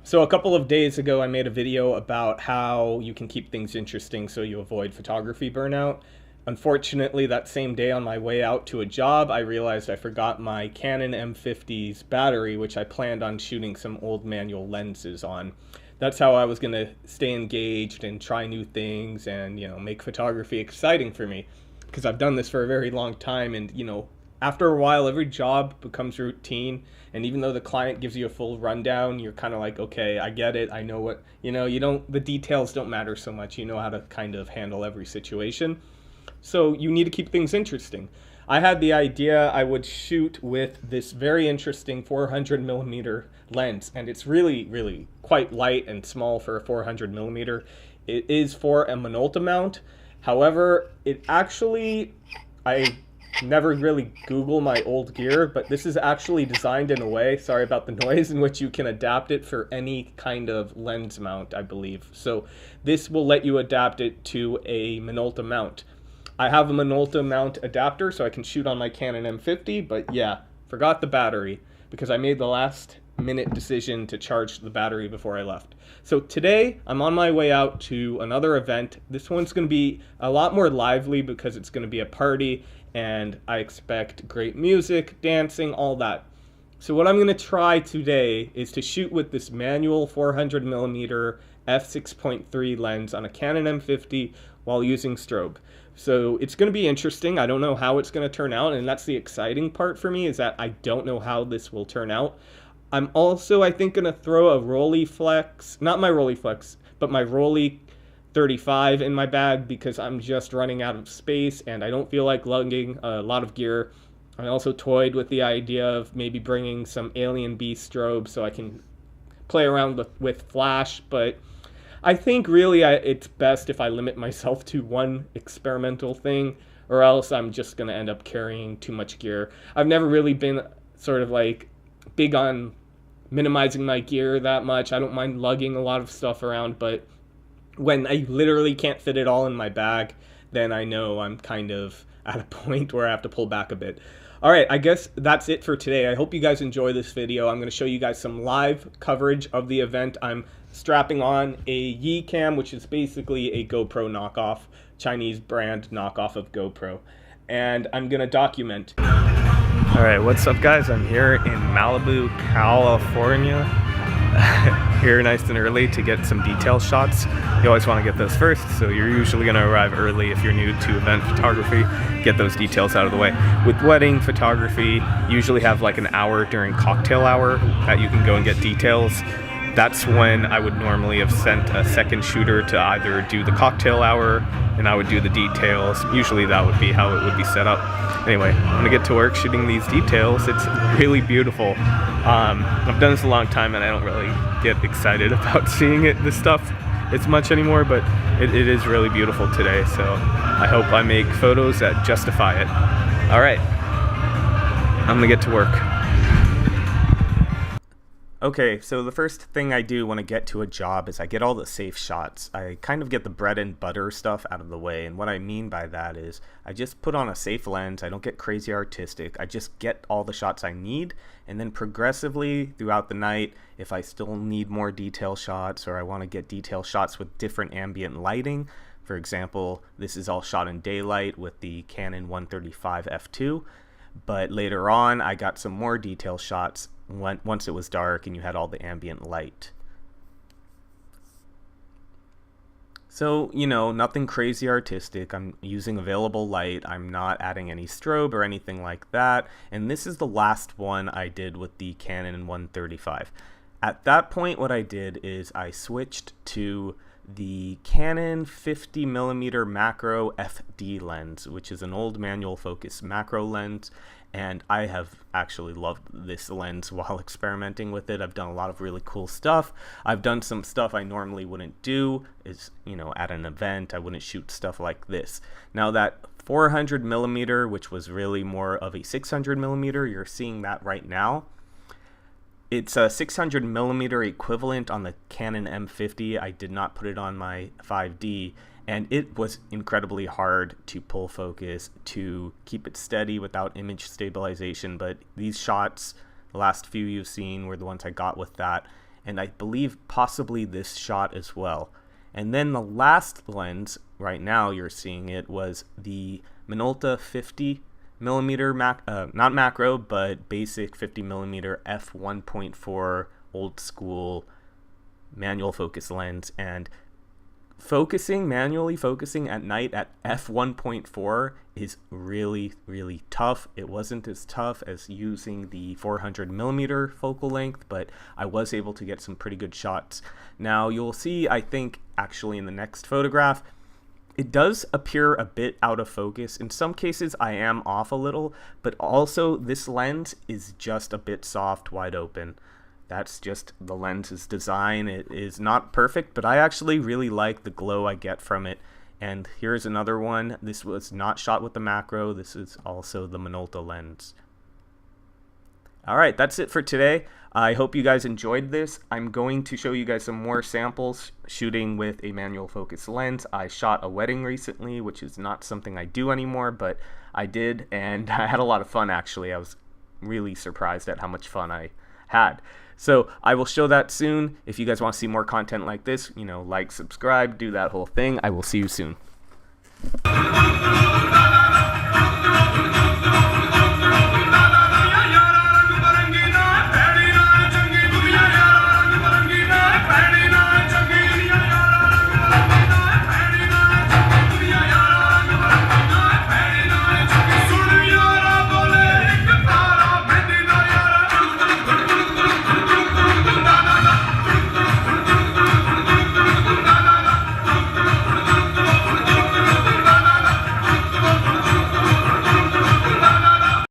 So a couple of days ago, I made a video about how you can keep things interesting so you avoid photography burnout. Unfortunately, that same day on my way out to a job, I realized I forgot my Canon M50's battery, which I planned on shooting some old manual lenses on. That's how I was going to stay engaged and try new things and, make photography exciting for me. Because I've done this for a very long time and, after a while, every job becomes routine. And even though the client gives you a full rundown, you're kind of like, okay, I get it. I know what, the details don't matter so much. You know how to kind of handle every situation. So you need to keep things interesting. I had the idea I would shoot with this very interesting 400 millimeter lens, and it's really, really quite light and small for a 400 millimeter. It is for a Minolta mount. However, I never really Google my old gear, but this is actually designed in a way, sorry about the noise, in which you can adapt it for any kind of lens mount, I believe. So this will let you adapt it to a Minolta mount. I have a Minolta mount adapter so I can shoot on my Canon M50, but yeah, forgot the battery because I made the last minute decision to charge the battery before I left. So today I'm on my way out to another event. This one's going to be a lot more lively because it's going to be a party and I expect great music, dancing, all that. So what I'm going to try today is to shoot with this manual 400 millimeter f6.3 lens on a Canon M50 while using strobe. So it's going to be interesting. I don't know how it's going to turn out, and that's the exciting part for me, is that I don't know how this will turn out. I'm also, I think, going to throw a Rolleiflex, not my Rolleiflex, but my Rolly 35 in my bag because I'm just running out of space and I don't feel like lugging a lot of gear. I also toyed with the idea of maybe bringing some Alien B strobe so I can play around with flash, but I think really it's best if I limit myself to one experimental thing, or else I'm just going to end up carrying too much gear. I've never really been sort of like big on minimizing my gear that much. I don't mind lugging a lot of stuff around, but when I literally can't fit it all in my bag, then I know I'm kind of at a point where I have to pull back a bit. All right, I guess that's it for today. I hope you guys enjoy this video. I'm going to show you guys some live coverage of the event. I'm strapping on a Yicam, which is basically a GoPro knockoff, Chinese brand knockoff of GoPro. And I'm going to document. All right, what's up guys? I'm here in Malibu, California. Here nice and early to get some detail shots. You always want to get those first, so you're usually going to arrive early if you're new to event photography, get those details out of the way. With wedding photography, you usually have like an hour during cocktail hour that you can go and get details. That's when I would normally have sent a second shooter to either do the cocktail hour and I would do the details. Usually that would be how it would be set up. Anyway, I'm gonna get to work shooting these details. It's really beautiful. I've done this a long time and I don't really get excited about seeing this stuff as much anymore, but it is really beautiful today. So I hope I make photos that justify it. All right, I'm gonna get to work. Okay, so the first thing I do when I get to a job is I get all the safe shots. I kind of get the bread and butter stuff out of the way, and what I mean by that is I just put on a safe lens. I don't get crazy artistic. I just get all the shots I need, and then progressively throughout the night, if I still need more detail shots or I want to get detail shots with different ambient lighting, for example, this is all shot in daylight with the Canon 135 f2, but later on I got some more detail shots once it was dark and you had all the ambient light. So, nothing crazy artistic. I'm using available light. I'm not adding any strobe or anything like that. And this is the last one I did with the Canon 135. At that point, what I did is I switched to the Canon 50mm macro FD lens, which is an old manual focus macro lens, and I have actually loved this lens while experimenting with it. I've done a lot of really cool stuff. I've done some stuff I normally wouldn't do, at an event. I wouldn't shoot stuff like this. Now that 400mm, which was really more of a 600mm, you're seeing that right now. It's a 600mm equivalent on the Canon M50. I did not put it on my 5D, and it was incredibly hard to pull focus, to keep it steady without image stabilization. But these shots, the last few you've seen, were the ones I got with that, and I believe possibly this shot as well. And then the last lens, right now you're seeing it, was the Minolta 50 millimeter not macro, but basic 50 millimeter f1.4 old school manual focus lens. And manually focusing at night at f1.4 is really, really tough. It wasn't as tough as using the 400 millimeter focal length, but I was able to get some pretty good shots. Now you'll see, I think actually in the next photograph, it does appear a bit out of focus. In some cases I am off a little, but also this lens is just a bit soft, wide open. That's just the lens's design. It is not perfect, but I actually really like the glow I get from it. And here's another one. This was not shot with the macro. This is also the Minolta lens. Alright, that's it for today. I hope you guys enjoyed this. I'm going to show you guys some more samples shooting with a manual focus lens. I shot a wedding recently, which is not something I do anymore, but I did, and I had a lot of fun actually. I was really surprised at how much fun I had. So I will show that soon. If you guys want to see more content like this, like, subscribe, do that whole thing. I will see you soon.